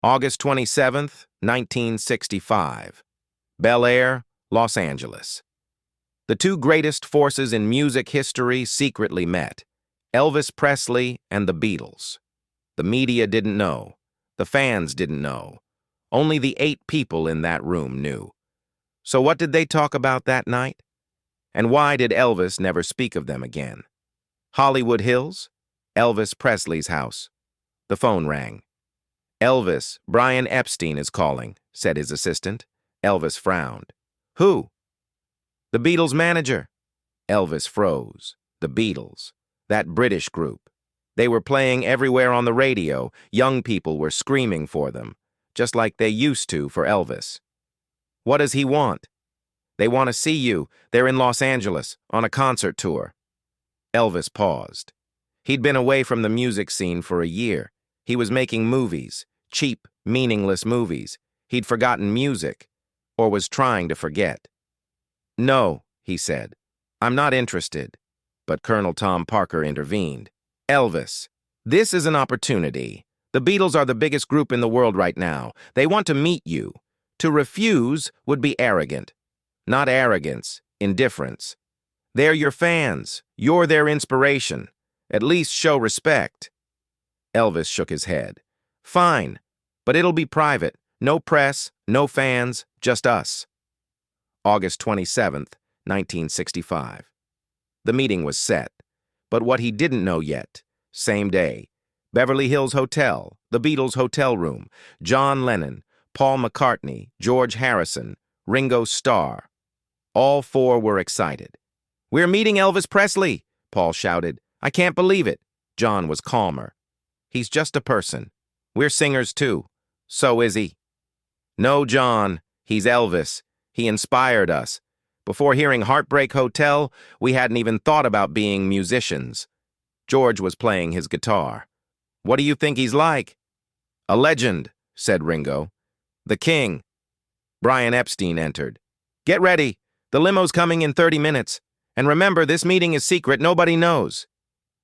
August 27th, 1965. Bel Air, Los Angeles. The two greatest forces in music history secretly met, Elvis Presley and the Beatles. The media didn't know. The fans didn't know. Only the 8 people in that room knew. So what did they talk about that night? And why did Elvis never speak of them again? Hollywood Hills? Elvis Presley's house. The phone rang. "Elvis, Brian Epstein is calling," said his assistant. Elvis frowned. "Who?" "The Beatles' manager." Elvis froze. The Beatles. That British group. They were playing everywhere on the radio. Young people were screaming for them, just like they used to for Elvis. "What does he want?" "They want to see you. They're in Los Angeles, on a concert tour." Elvis paused. He'd been away from the music scene for a year. He was making movies, cheap, meaningless movies. He'd forgotten music, or was trying to forget. "No," he said. "I'm not interested." But Colonel Tom Parker intervened. "Elvis, this is an opportunity. The Beatles are the biggest group in the world right now. They want to meet you. To refuse would be arrogant. Not arrogance, indifference. They're your fans. You're their inspiration. At least show respect." Elvis shook his head. "Fine, but it'll be private. No press, no fans, just us." August 27th, 1965. The meeting was set, but what he didn't know yet, same day, Beverly Hills Hotel, the Beatles' hotel room, John Lennon, Paul McCartney, George Harrison, Ringo Starr. All 4 were excited. "We're meeting Elvis Presley," Paul shouted. "I can't believe it." John was calmer. "He's just a person. We're singers too. So is he." "No, John. He's Elvis. He inspired us. Before hearing Heartbreak Hotel, we hadn't even thought about being musicians." George was playing his guitar. "What do you think he's like?" "A legend," said Ringo. "The king." Brian Epstein entered. "Get ready. The limo's coming in 30 minutes. And remember, this meeting is secret. Nobody knows."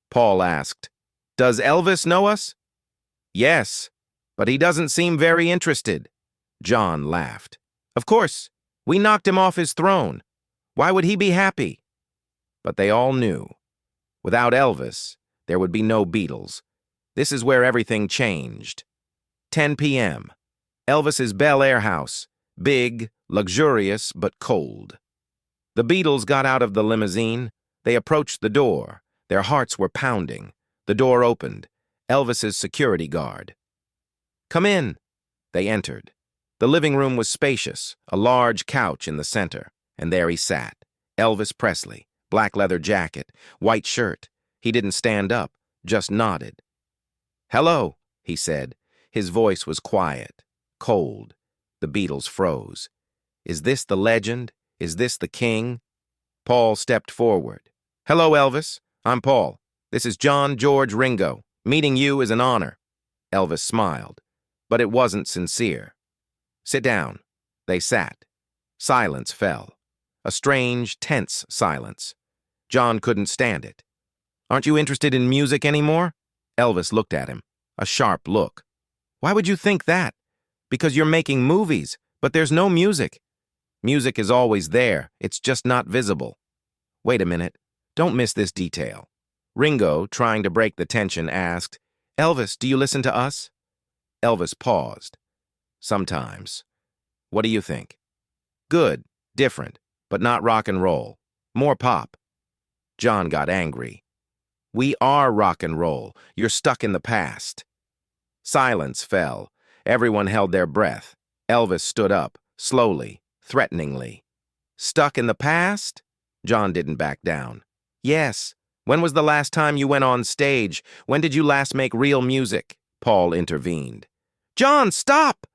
Paul asked, "Does Elvis know us?" "Yes, but he doesn't seem very interested." John laughed. "Of course, we knocked him off his throne. Why would he be happy?" But they all knew. Without Elvis, there would be no Beatles. This is where everything changed. 10 p.m. Elvis's Bel Air house. Big, luxurious, but cold. The Beatles got out of the limousine. They approached the door. Their hearts were pounding. The door opened. Elvis's security guard. "Come in." They entered. The living room was spacious, a large couch in the center, and there he sat. Elvis Presley, black leather jacket, white shirt. He didn't stand up, just nodded. "Hello," he said. His voice was quiet, cold. The Beatles froze. Is this the legend? Is this the king? Paul stepped forward. "Hello, Elvis. I'm Paul. This is John, George, Ringo. Meeting you is an honor." Elvis smiled, but it wasn't sincere. "Sit down." They sat. Silence fell. A strange, tense silence. John couldn't stand it. "Aren't you interested in music anymore?" Elvis looked at him, a sharp look. "Why would you think that?" "Because you're making movies, but there's no music." "Music is always there, it's just not visible." "Wait a minute, don't miss this detail." Ringo, trying to break the tension, asked, "Elvis, do you listen to us?" Elvis paused. "Sometimes." "What do you think?" "Good, different, but not rock and roll. More pop." John got angry. "We are rock and roll. You're stuck in the past." Silence fell. Everyone held their breath. Elvis stood up, slowly, threateningly. "Stuck in the past?" John didn't back down. "Yes. When was the last time you went on stage? When did you last make real music?" Paul intervened. "John, stop!"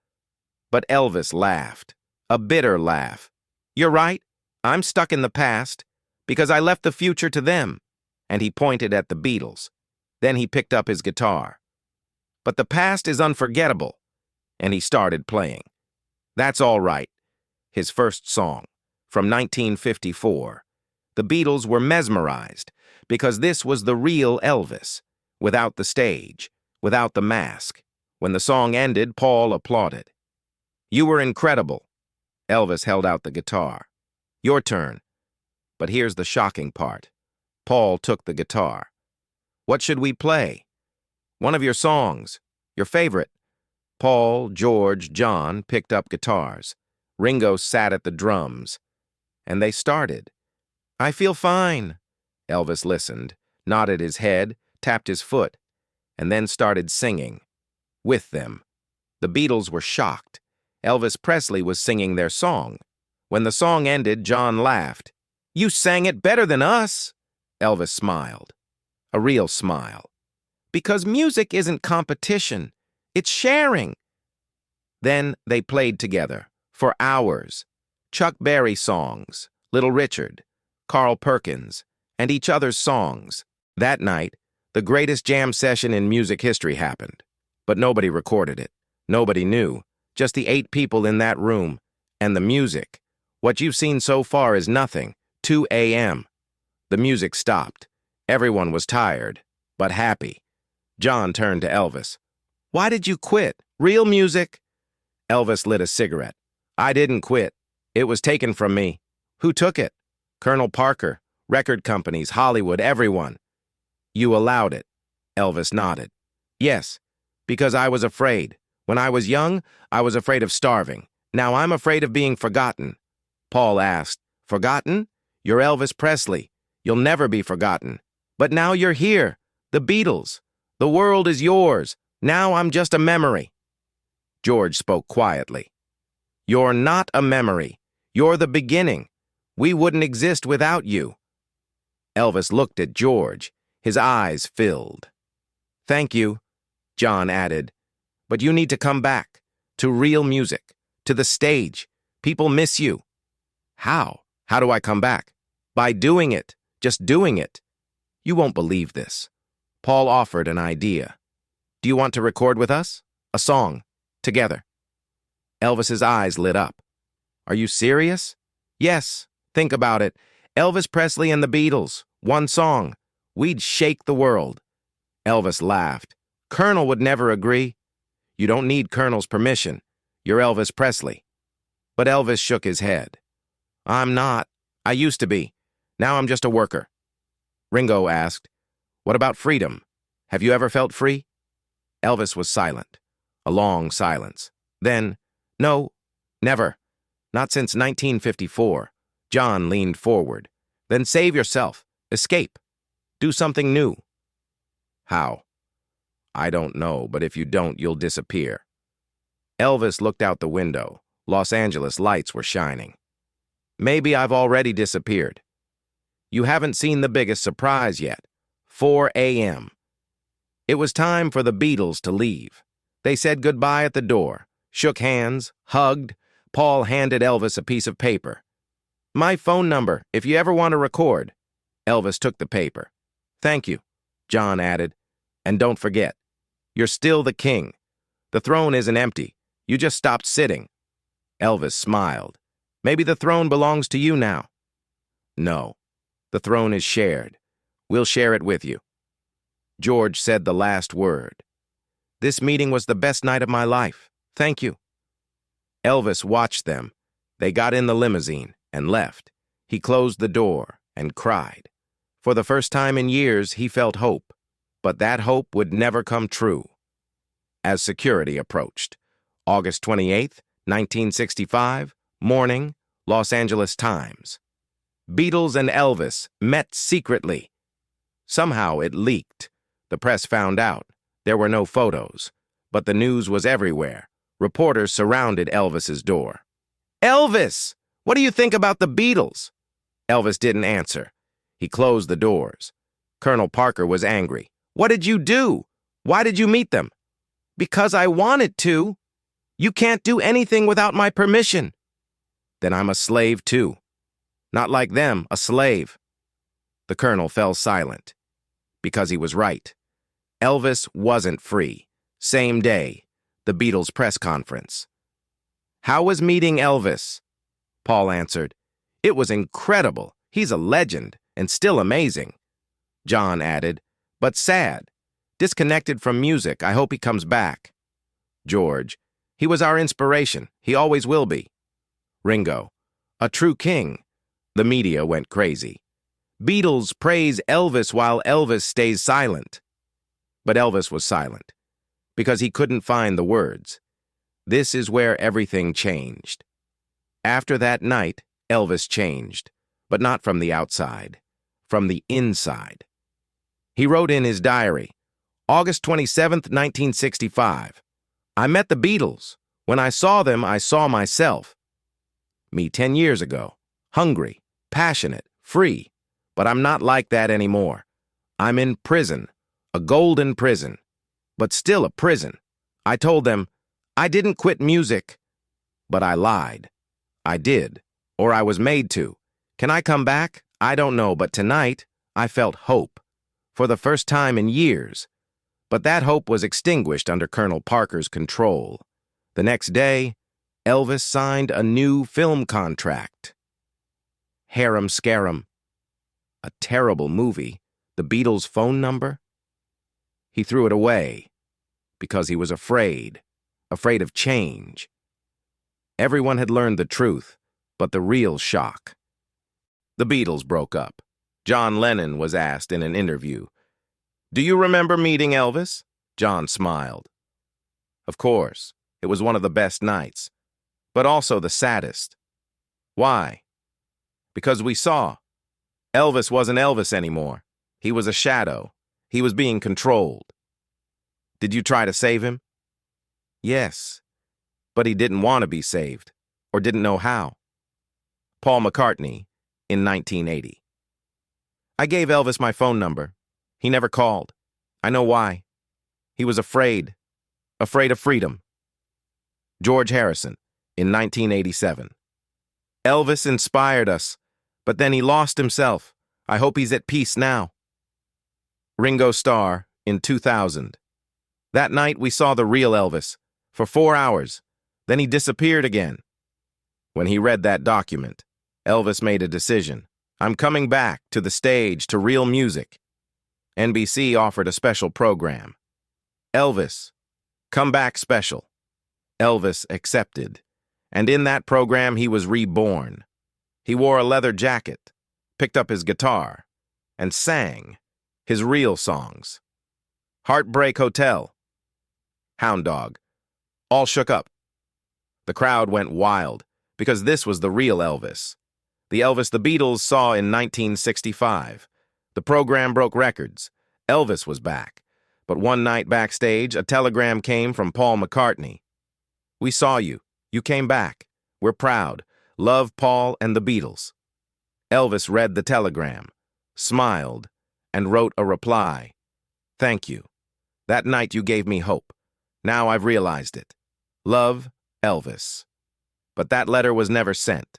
But Elvis laughed, a bitter laugh. "You're right. I'm stuck in the past, because I left the future to them." And he pointed at the Beatles. Then he picked up his guitar. "But the past is unforgettable." And he started playing. "That's All Right," his first song, from 1954. The Beatles were mesmerized, because this was the real Elvis, without the stage, without the mask, When the song ended, Paul applauded. "You were incredible." Elvis held out the guitar. "Your turn." But here's the shocking part. Paul took the guitar. "What should we play?" "One of your songs. Your favorite." Paul, George, John picked up guitars. Ringo sat at the drums. And they started. "I feel fine." Elvis listened, nodded his head, tapped his foot, and then started singing. With them. The Beatles were shocked. Elvis Presley was singing their song. When the song ended, John laughed. "You sang it better than us." Elvis smiled. A real smile. "Because music isn't competition. It's sharing." Then they played together, for hours. Chuck Berry songs, Little Richard, Carl Perkins, and each other's songs. That night, the greatest jam session in music history happened. But nobody recorded it. Nobody knew. Just the 8 people in that room. And the music. What you've seen so far is nothing. 2 a.m. The music stopped. Everyone was tired, but happy. John turned to Elvis. "Why did you quit? Real music?" Elvis lit a cigarette. "I didn't quit. It was taken from me." "Who took it?" "Colonel Parker, record companies, Hollywood, everyone." "You allowed it?" Elvis nodded. "Yes, because I was afraid. When I was young, I was afraid of starving. Now I'm afraid of being forgotten." Paul asked, "Forgotten? You're Elvis Presley. You'll never be forgotten. But now you're here. The Beatles. The world is yours. Now I'm just a memory." George spoke quietly. "You're not a memory. You're the beginning. We wouldn't exist without you." Elvis looked at George. His eyes filled. "Thank you," John added. "But you need to come back. To real music. To the stage. People miss you." "How? How do I come back?" "By doing it. Just doing it." "You won't believe this." Paul offered an idea. "Do you want to record with us? A song. Together." Elvis's eyes lit up. "Are you serious?" "Yes. Think about it. Elvis Presley and the Beatles. One song. We'd shake the world." Elvis laughed. "Colonel would never agree." "You don't need Colonel's permission. You're Elvis Presley." But Elvis shook his head. "I'm not. I used to be. Now I'm just a worker." Ringo asked, "What about freedom? Have you ever felt free?" Elvis was silent. A long silence. Then, "No, never. Not since 1954. John leaned forward. "Then save yourself. Escape. Do something new." "How?" "I don't know, but if you don't, you'll disappear." Elvis looked out the window. Los Angeles lights were shining. "Maybe I've already disappeared." "You haven't seen the biggest surprise yet. 4 a.m. It was time for the Beatles to leave. They said goodbye at the door, shook hands, hugged. Paul handed Elvis a piece of paper. "My phone number, if you ever want to record." Elvis took the paper. "Thank you," John added. "And don't forget, you're still the king. The throne isn't empty. You just stopped sitting." Elvis smiled. "Maybe the throne belongs to you now." "No, the throne is shared. We'll share it with you." George said the last word. "This meeting was the best night of my life. Thank you." Elvis watched them. They got in the limousine and left. He closed the door and cried. For the first time in years, he felt hope. But that hope would never come true. As security approached. August 28, 1965, morning, Los Angeles Times. Beatles and Elvis met secretly. Somehow it leaked. The press found out. There were no photos. But the news was everywhere. Reporters surrounded Elvis's door. "Elvis! What do you think about the Beatles?" Elvis didn't answer. He closed the doors. Colonel Parker was angry. "What did you do? Why did you meet them?" "Because I wanted to." "You can't do anything without my permission." "Then I'm a slave too." "Not like them, a slave." The colonel fell silent. Because he was right. Elvis wasn't free. Same day, the Beatles press conference. "How was meeting Elvis?" Paul answered. "It was incredible. He's a legend and still amazing." John added, "But sad. Disconnected from music. I hope he comes back." George, he was our inspiration. He always will be. Ringo, a true king. The media went crazy. Beatles praise Elvis while Elvis stays silent. But Elvis was silent because he couldn't find the words. This is where everything changed. After that night, Elvis changed, but not from the outside, from the inside. He wrote in his diary, August 27th, 1965, I met the Beatles. When I saw them, I saw myself. Me 10 years ago, hungry, passionate, free, but I'm not like that anymore. I'm in prison, a golden prison, but still a prison. I told them, I didn't quit music, but I lied. I did, or I was made to. Can I come back? I don't know, but tonight, I felt hope, for the first time in years. But that hope was extinguished under Colonel Parker's control. The next day, Elvis signed a new film contract. Harum Scarum. A terrible movie. The Beatles' phone number? He threw it away because he was afraid of change. Everyone had learned the truth, but the real shock. The Beatles broke up. John Lennon was asked in an interview, Do you remember meeting Elvis? John smiled. Of course, it was one of the best nights, but also the saddest. Why? Because we saw. Elvis wasn't Elvis anymore. He was a shadow. He was being controlled. Did you try to save him? Yes, but he didn't want to be saved, or didn't know how. Paul McCartney, in 1980. I gave Elvis my phone number. He never called. I know why. He was afraid of freedom. George Harrison, in 1987. Elvis inspired us, but then he lost himself. I hope he's at peace now. Ringo Starr, in 2000. That night we saw the real Elvis, for 4 hours. Then he disappeared again. When he read that document, Elvis made a decision. I'm coming back to the stage, to real music. NBC offered a special program. Elvis, Come Back Special. Elvis accepted, and in that program he was reborn. He wore a leather jacket, picked up his guitar, and sang his real songs. Heartbreak Hotel, Hound Dog, all shook up. The crowd went wild, because this was the real Elvis. The Elvis the Beatles saw in 1965. The program broke records. Elvis was back. But one night backstage, a telegram came from Paul McCartney. We saw you. You came back. We're proud. Love, Paul and the Beatles. Elvis read the telegram, smiled, and wrote a reply. Thank you. That night you gave me hope. Now I've realized it. Love, Elvis. But that letter was never sent.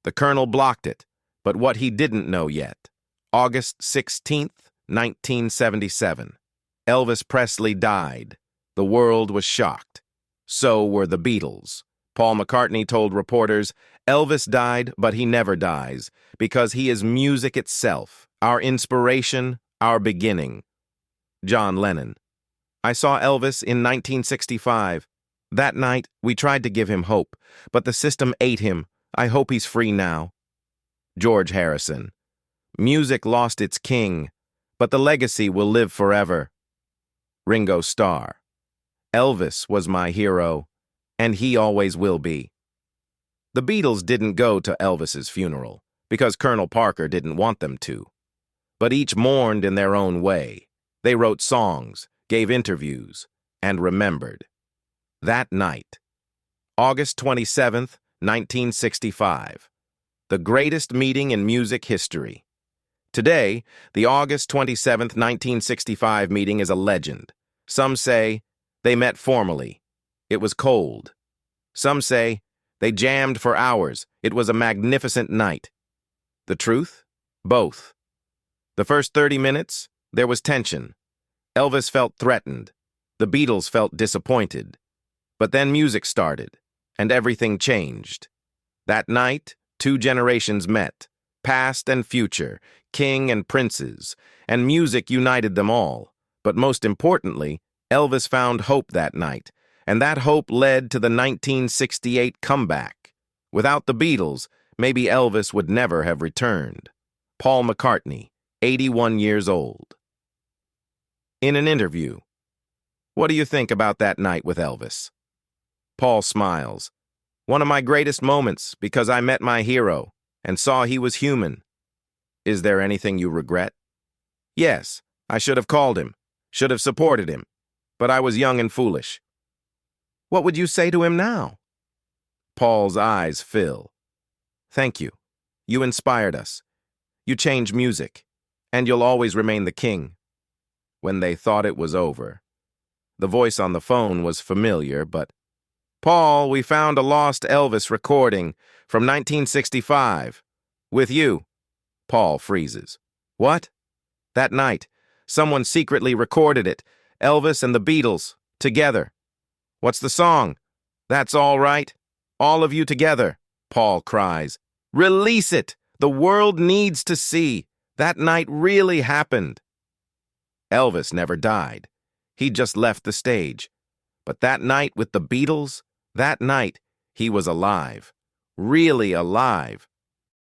The Colonel blocked it, but what he didn't know yet. August 16th, 1977. Elvis Presley died. The world was shocked. So were the Beatles. Paul McCartney told reporters, Elvis died, but he never dies, because he is music itself, our inspiration, our beginning. John Lennon. I saw Elvis in 1965. That night, we tried to give him hope, but the system ate him. I hope he's free now. George Harrison. Music lost its king, but the legacy will live forever. Ringo Starr. Elvis was my hero, and he always will be. The Beatles didn't go to Elvis's funeral, because Colonel Parker didn't want them to. But each mourned in their own way. They wrote songs, gave interviews, and remembered. That night, August 27th, 1965, the greatest meeting in music history. Today, the August 27th, 1965 meeting is a legend. Some say they met formally. It was cold. Some say they jammed for hours. It was a magnificent night. The truth? Both. The first 30 minutes, there was tension. Elvis felt threatened. The Beatles felt disappointed. But then music started, and everything changed. That night, two generations met, past and future, king and princes, and music united them all. But most importantly, Elvis found hope that night, And that hope led to the 1968 comeback. Without the Beatles, maybe Elvis would never have returned. Paul McCartney, 81 years old. In an interview, what do you think about that night with Elvis? Paul smiles. One of my greatest moments because I met my hero and saw he was human. Is there anything you regret? Yes, I should have called him, should have supported him, but I was young and foolish. What would you say to him now? Paul's eyes fill. Thank you. You inspired us. You changed music, and you'll always remain the king. When they thought it was over. The voice on the phone was familiar, but, Paul, we found a lost Elvis recording from 1965. With you. Paul freezes. What? That night, someone secretly recorded it, Elvis and the Beatles, together. What's the song? That's all right. All of you together, Paul cries. Release it! The world needs to see. That night really happened. Elvis never died. He just left the stage. But that night with the Beatles, that night, he was alive. Really alive.